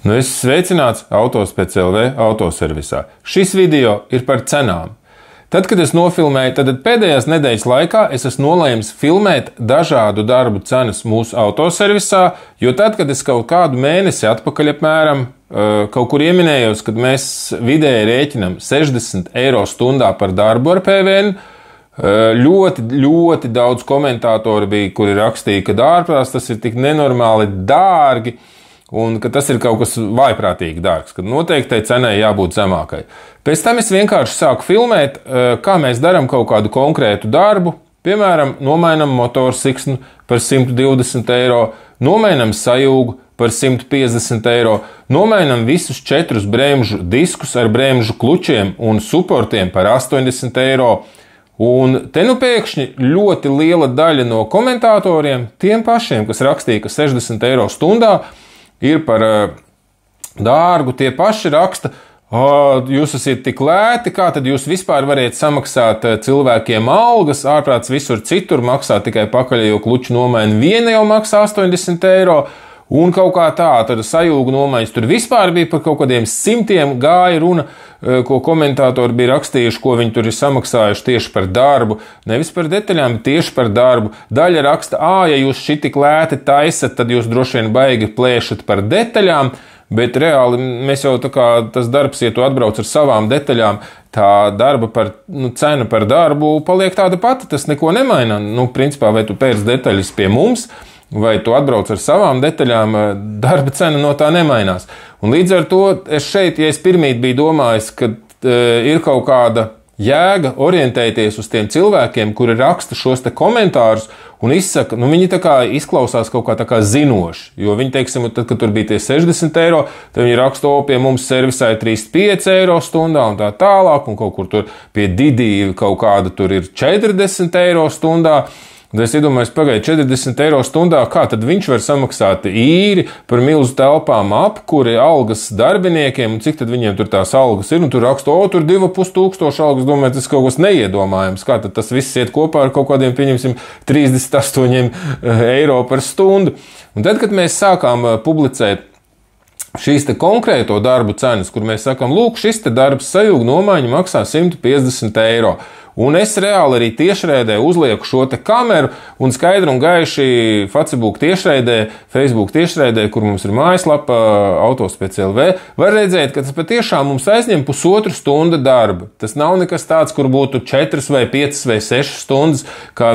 Nu, es sveicināts Autospec.lv autoservisā. Šis video ir par cenām. Tad, kad es nofilmēju, tad pēdējās nedēļas laikā es esmu nolēmis filmēt dažādu darbu cenas mūsu autoservisā, jo tad, kad es kaut kādu mēnesi atpakaļ apmēram kaut kur ieminējos, kad mēs vidēji rēķinam 60 eiro stundā par darbu ar PVN, ļoti daudz komentātori bija, kuri rakstīja, ka ārprāts tas ir tik nenormāli dārgi, un ka tas ir kaut kas vājprātīgi dārgs, ka noteiktai cenai jābūt zemākai. Pēc tam es vienkārši sāku filmēt, kā mēs darām kaut kādu konkrētu darbu, piemēram, nomainam motorsiksnu par 120 eiro, nomainam sajūgu par 150 eiro, nomainam visus 4 bremžu diskus ar bremžu klučiem un suportiem par 80 eiro, un te nu pēkšņi ļoti liela daļa no komentatoriem, tiem pašiem, kas rakstīja, ka 60 eiro stundā, ir par dārgu, tie paši raksta, jūs esat tik lēti, kā tad jūs vispār variet samaksāt cilvēkiem algas, ārprāts visur citur maksā tikai pakaļējo kluču nomaini, viena jau maksā 80 eiro, un kaut kā tā, tad sajūgu nomaiņas tur vispār bija par kaut kādiem 100 gāja runa, ko komentātori bija rakstījuši, ko viņi tur ir samaksājuši tieši par darbu, nevis par detaļām, bet tieši par darbu. Daļa raksta, ja jūs šitik lēti taisat, tad jūs droši vien baigi plēšat par detaļām, bet reāli mēs jau tā kā tas darbs, ja tu atbrauc ar savām detaļām, tā darba cena par darbu paliek tāda pati, tas neko nemaina. Principā, vai tu pēc detaļas pie mums, vai tu atbrauc ar savām detaļām, darba cena no tā nemainās. Un līdz ar to es šeit, ja es pirmīt biju domājis, ka ir kaut kāda jēga orientēties uz tiem cilvēkiem, kuri raksta šos te komentārus un izsaka, viņi tā kā izklausās kaut kā tā kā zinoši, jo viņi, teiksim, tad, kad tur bija tie 60 eiro, tad viņi raksta, pie mums servisā ir 35 eiro stundā un tā tālāk, un kaut kur tur pie Didi kaut kāda tur ir 40 eiro stundā. Un es iedomājos, pagaid 40 eiro stundā, kā tad viņš var samaksāt īri par milzu telpām apkuri, algas darbiniekiem, un cik tad viņiem tur tās algas ir, un tur raksta, tur 2500 algas, domāju, tas kaut kas neiedomājams, kā tad tas viss iet kopā ar kaut kādiem, pieņemsim, 38 eiro par stundu. Un tad, kad mēs sākām publicēt šīs te konkrēto darbu cenas, kur mēs sakam, lūk, šis te darbs sajūgu nomaiņa maksā 150 eiro. Un es reāli arī tiešraidē uzlieku šo te kameru un skaidri un gaiši Facebook tiešraidē, Facebook tiešraidē, kur mums ir mājaslapa Autospec.lv, var redzēt, ka tas patiešām mums aizņem 1,5 stunda darba. Tas nav nekas tāds, kur būtu 4 vai 5 vai 6 stundas, kā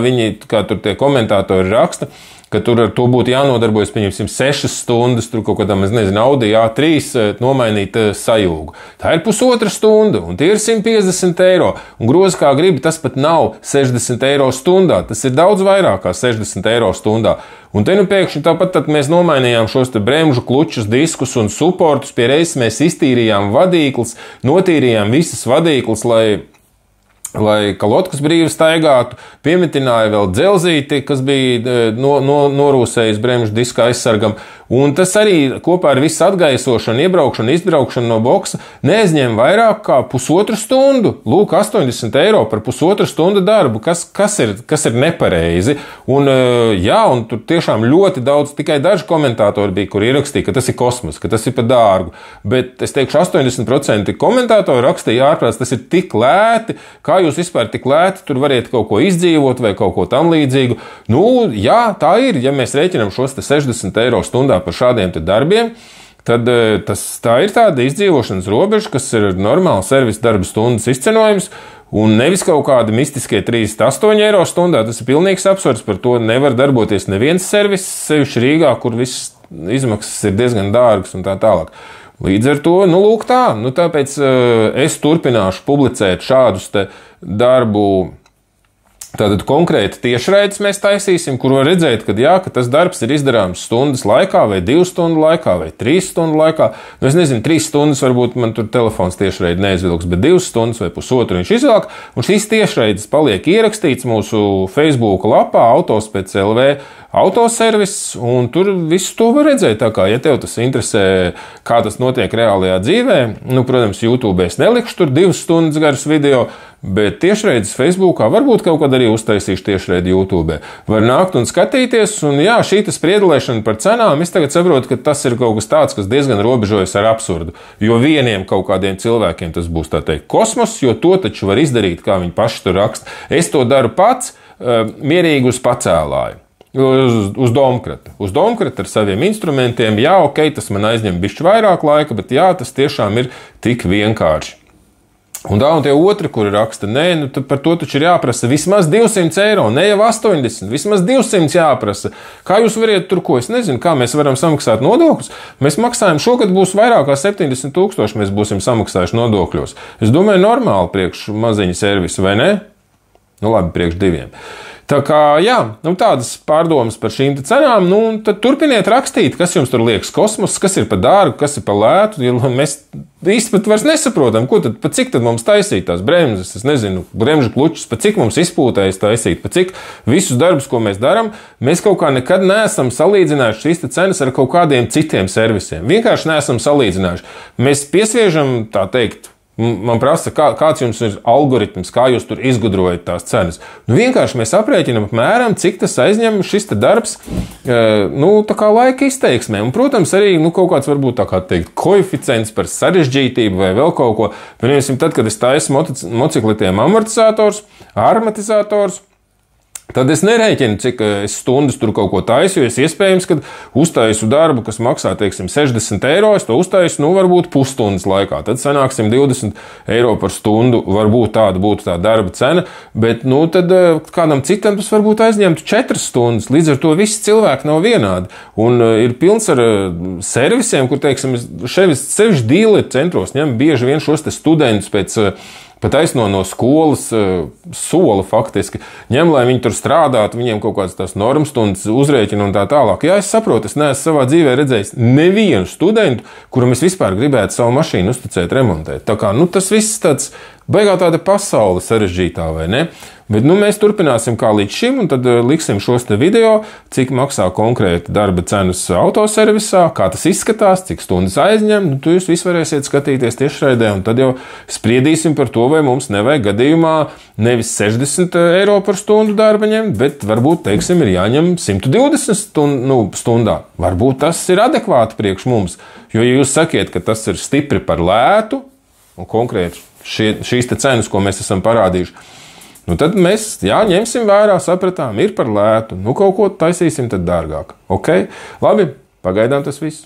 tur tie komentātori raksta, ka tur ar to būtu jānodarbojas, pieņemsim, 6 stundas, tur kaut kādā, Audi A3 nomainīt sajūgu. Tā ir 1,5 stunda, un tie ir 150 eiro, un grozi kā gribi, tas pat nav 60 eiro stundā, tas ir daudz vairāk kā 60 eiro stundā. Un te nu pēkšņi tāpat tad mēs nomainījām šos te bremžu klučus, diskus un suportus, pie reizes mēs iztīrījām vadīklis, notīrījām visas vadīklis, lai kalotkas brīvi staigātu, piemetināja vēl dzelzīti, kas bija norūsējis bremžu diska aizsargam, un tas arī kopā ar visu atgaisošanu, iebraukšanu, izbraukšanu no boksa neaizņem vairāk kā 1,5 stundu. Lūk, 80 eiro par 1,5 stundu darbu, kas ir nepareizi. Un un tur tiešām ļoti daudz, tikai daži komentātori bija, kuri ierakstīja, ka tas ir kosmos, ka tas ir par dārgu. Bet es teikšu, 80% komentātori rakstīja, ārprāts, tas ir tik lēti, kā jūs vispār tik lēti tur variet kaut ko izdzīvot vai kaut ko tam līdzīgu. Tā ir, ja mēs rēķinām šos te 60 eiro stundā par šādiem te darbiem, tad tā ir tāda izdzīvošanas robeža, kas ir normāla servisa darba stundas izcenojums, un nevis kaut kādi mistiskie 38 eiro stundā, tas ir pilnīgs absurds, par to nevar darboties neviens servis, sevišķi Rīgā, kur visas izmaksas ir diezgan dārgas un tā tālāk. Līdz ar to, lūk tā, tāpēc es turpināšu publicēt šādus te darbu. Tātad konkrēti tiešraides mēs taisīsim, kur var redzēt, ka tas darbs ir izdarāms stundas laikā, vai 2 stundu laikā, vai 3 stundu laikā. Es nezinu, 3 stundas varbūt man tur telefons tiešraidi neizvilks, bet 2 stundas vai 1,5 viņš izvelk. Un šīs tiešraides paliek ierakstīts mūsu Facebook lapā Autospec.lv autoservis, un tur visu to var redzēt. Tā kā, ja tev tas interesē, kā tas notiek reālajā dzīvē, protams, YouTube es nelikšu tur 2 stundas garus video, bet tiešraides Facebookā varbūt kaut kad arī uztaisīšu tiešraidi YouTube. Var nākt un skatīties, un jā, šī spriedzelēšana par cenām, es tagad saprotu, ka tas ir kaut kas tāds, kas diezgan robežojas ar absurdu, jo vieniem kaut kādiem cilvēkiem tas būs, tā teikt, kosmos, jo to taču var izdarīt, kā viņi paši tur raksta. Es to daru pats, mierīgi uz pacēlāju. Uz domkrata. Uz domkrata ar saviem instrumentiem. Jā, ok, tas man aizņem bišķi vairāk laika, bet jā, tas tiešām ir tik vienkārši. Un tie otri, kuri raksta, nē, nu par to taču ir jāprasa vismaz 200 eiro, ne jau 80, vismaz 200 jāprasa. Kā jūs variet tur, ko es nezinu, kā mēs varam samaksāt nodokļus? Mēs maksājam, šogad būs vairāk kā 70 000, mēs būsim samaksājuši nodokļos. Es domāju, normāli priekš maziņa servisa, vai ne? Nu labi, priekš diviem. Tā kā, jā, tādas pārdomas par šīm cenām, tad turpiniet rakstīt, kas jums tur liekas kosmos, kas ir par dārgu, kas ir par lētu, jo mēs īsti pat vairs nesaprotam, pa cik tad mums taisīt tās bremzes, es nezinu, bremžu klučus, pa cik mums izpūtējas taisīt, pa cik visus darbus, ko mēs darām, mēs kaut kā nekad neesam salīdzinājuši šīs cenas ar kaut kādiem citiem servisiem. Vienkārši neesam salīdzinājuši. Mēs piesviežam, tā teikt, man prasa, kāds jums ir algoritms, kā jūs tur izgudrojat tās cenas. Vienkārši mēs aprēķinam apmēram, cik tas aizņem šis darbs, tā kā laika izteiksmē. Un, protams, arī, kaut kāds varbūt tā kā teikt, koeficients par sarežģītību vai vēl kaut ko. Piemēram, tad, kad es taisu motociklitiem amortizators, armatizators, tad es nerēķinu, cik stundas tur kaut ko taisu, jo es iespējams, kad uztaisu darbu, kas maksā, teiksim, 60 eiro, es to uztaisu, varbūt pusstundas laikā. Tad sanāksim 20 eiro par stundu, varbūt tāda būtu tā darba cena, bet, tad kādam citam tas varbūt aizņemtu 4 stundas. Līdz ar to visi cilvēki nav vienādi. Un ir pilns ar servisiem, kur, teiksim, sevišķi dīleri centros ņem bieži vien šos te studentus pēc pat aizno no skolas sola faktiski ņem, lai viņi tur strādātu, viņiem kaut kādas tās normstundas uzrēķina un tā tālāk. Jā, es saprotu, es neesmu savā dzīvē redzējis nevienu studentu, kuram es vispār gribētu savu mašīnu uzticēt, remontēt. Tā kā, tas viss tāds baigā tāda pasaule sarežģītā, vai ne? Bet, mēs turpināsim kā līdz šim, un tad liksim šos te video, cik maksā konkrēti darba cenas autoservisā, kā tas izskatās, cik stundas aizņem, tu jūs visi varēsiet skatīties tiešraidē, un tad jau spriedīsim par to, vai mums nevajag gadījumā nevis 60 eiro par stundu darba ņemt, bet varbūt, teiksim, ir jāņem 120 stundā. Varbūt tas ir adekvāti priekš mums, jo, ja jūs sakiet, ka tas ir stipri par lētu, un konkrēti šīs te cenas, ko mēs esam parādījuši, tad mēs, ņemsim vērā, sapratām, ir par lētu, kaut ko taisīsim tad dārgāk. Ok? Labi, pagaidām tas viss.